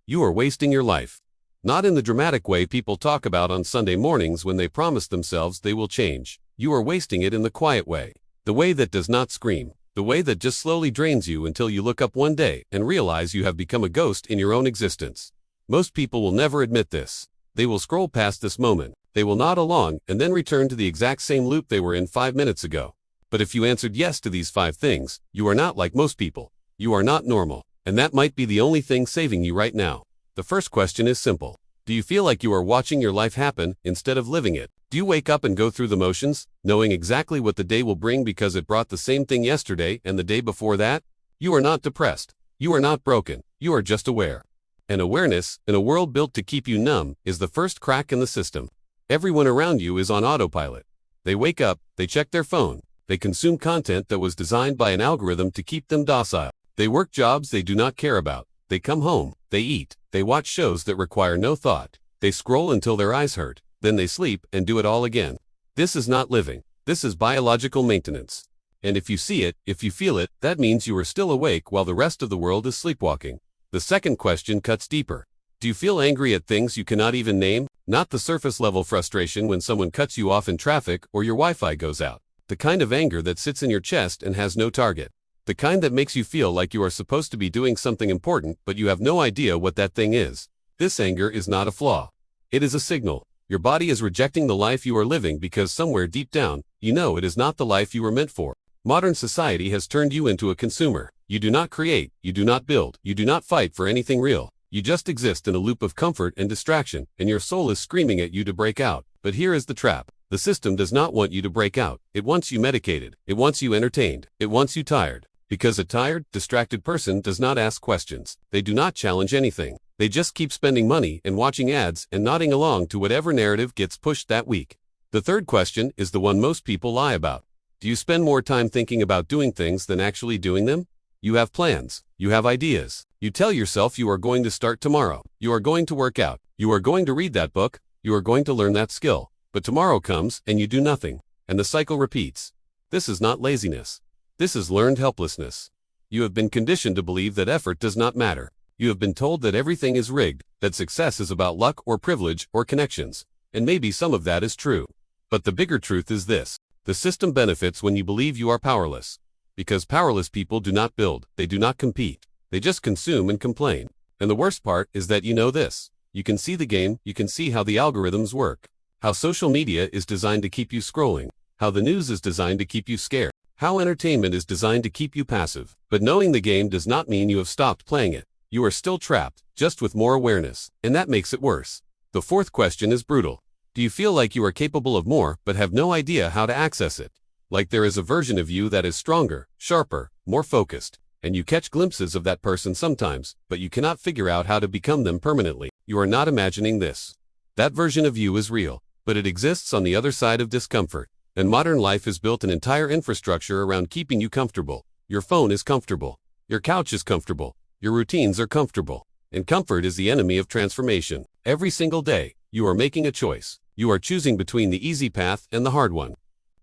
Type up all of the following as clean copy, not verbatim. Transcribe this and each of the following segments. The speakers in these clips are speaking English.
You are wasting your life. Not in the dramatic way people talk about on Sunday mornings when they promise themselves they will change. You are wasting it in the quiet way. The way that does not scream. The way that just slowly drains you until you look up one day and realize you have become a ghost in your own existence. Most people will never admit this. They will scroll past this moment. They will nod along and then return to the exact same loop they were in 5 minutes ago. But if you answered yes to these 5 things, you are not like most people. You are not normal. And that might be the only thing saving you right now. The first question is simple. Do you feel like you are watching your life happen instead of living it? Do you wake up and go through the motions, knowing exactly what the day will bring because it brought the same thing yesterday and the day before that? You are not depressed. You are not broken. You are just aware. And awareness, in a world built to keep you numb, is the first crack in the system. Everyone around you is on autopilot. They wake up, they check their phone, they consume content that was designed by an algorithm to keep them docile. They work jobs they do not care about. They come home, they eat, they watch shows that require no thought. They scroll until their eyes hurt, then they sleep and do it all again. This is not living. This is biological maintenance. And if you see it, if you feel it, that means you are still awake while the rest of the world is sleepwalking. The second question cuts deeper. Do you feel angry at things you cannot even name? Not the surface level frustration when someone cuts you off in traffic or your Wi-Fi goes out. The kind of anger that sits in your chest and has no target. The kind that makes you feel like you are supposed to be doing something important but you have no idea what that thing is. This anger is not a flaw. It is a signal. Your body is rejecting the life you are living because somewhere deep down, you know it is not the life you were meant for. Modern society has turned you into a consumer. You do not create, you do not build, you do not fight for anything real. You just exist in a loop of comfort and distraction, and your soul is screaming at you to break out. But here is the trap. The system does not want you to break out. It wants you medicated. It wants you entertained. It wants you tired. Because a tired, distracted person does not ask questions. They do not challenge anything. They just keep spending money and watching ads and nodding along to whatever narrative gets pushed that week. The third question is the one most people lie about. Do you spend more time thinking about doing things than actually doing them? You have plans. You have ideas. You tell yourself you are going to start tomorrow. You are going to work out. You are going to read that book. You are going to learn that skill. But tomorrow comes and you do nothing. And the cycle repeats. This is not laziness. This is learned helplessness. You have been conditioned to believe that effort does not matter. You have been told that everything is rigged, that success is about luck or privilege or connections. And maybe some of that is true. But the bigger truth is this. The system benefits when you believe you are powerless. Because powerless people do not build, they do not compete. They just consume and complain. And the worst part is that you know this. You can see the game, you can see how the algorithms work. How social media is designed to keep you scrolling. How the news is designed to keep you scared. How entertainment is designed to keep you passive. But knowing the game does not mean you have stopped playing it. You are still trapped, just with more awareness. And that makes it worse. The fourth question is brutal. Do you feel like you are capable of more, but have no idea how to access it? Like there is a version of you that is stronger, sharper, more focused. And you catch glimpses of that person sometimes, but you cannot figure out how to become them permanently. You are not imagining this. That version of you is real, but it exists on the other side of discomfort. And modern life has built an entire infrastructure around keeping you comfortable. Your phone is comfortable. Your couch is comfortable. Your routines are comfortable. And comfort is the enemy of transformation. Every single day, you are making a choice. You are choosing between the easy path and the hard one.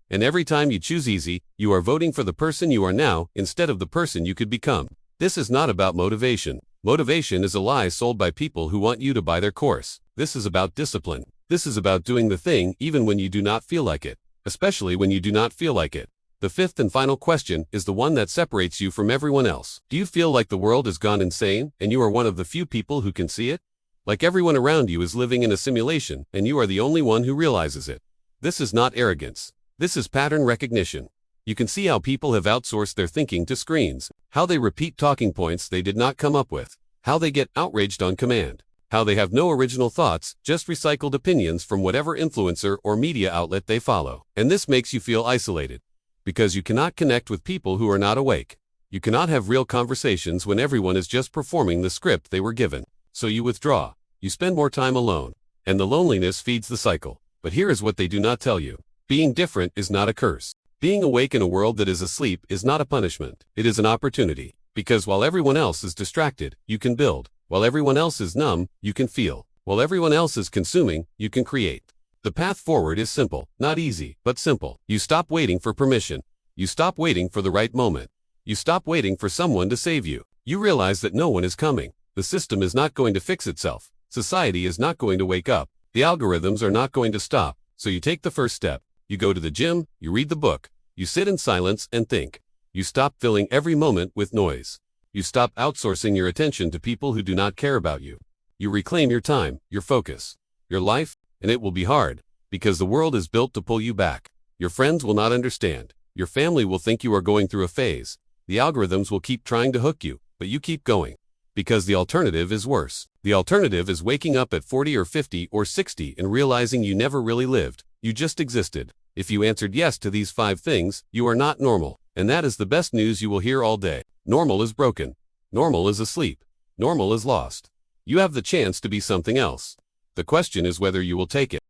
And every time you choose easy, you are voting for the person you are now instead of the person you could become. This is not about motivation. Motivation is a lie sold by people who want you to buy their course. This is about discipline. This is about doing the thing even when you do not feel like it. Especially when you do not feel like it. The fifth and final question is the one that separates you from everyone else. Do you feel like the world has gone insane and you are one of the few people who can see it? Like everyone around you is living in a simulation and you are the only one who realizes it. This is not arrogance. This is pattern recognition. You can see how people have outsourced their thinking to screens, how they repeat talking points they did not come up with, how they get outraged on command, how they have no original thoughts, just recycled opinions from whatever influencer or media outlet they follow. And this makes you feel isolated. Because you cannot connect with people who are not awake. You cannot have real conversations when everyone is just performing the script they were given. So you withdraw. You spend more time alone. And the loneliness feeds the cycle. But here is what they do not tell you. Being different is not a curse. Being awake in a world that is asleep is not a punishment. It is an opportunity. Because while everyone else is distracted, you can build. While everyone else is numb, you can feel. While everyone else is consuming, you can create. The path forward is simple, not easy, but simple. You stop waiting for permission. You stop waiting for the right moment. You stop waiting for someone to save you. You realize that no one is coming. The system is not going to fix itself. Society is not going to wake up. The algorithms are not going to stop. So you take the first step. You go to the gym, you read the book, you sit in silence and think. You stop filling every moment with noise. You stop outsourcing your attention to people who do not care about you. You reclaim your time, your focus, your life, and it will be hard, because the world is built to pull you back. Your friends will not understand. Your family will think you are going through a phase. The algorithms will keep trying to hook you, but you keep going. Because the alternative is worse. The alternative is waking up at 40 or 50 or 60 and realizing you never really lived, you just existed. If you answered yes to these 5 things, you are not normal. And that is the best news you will hear all day. Normal is broken. Normal is asleep. Normal is lost. You have the chance to be something else. The question is whether you will take it.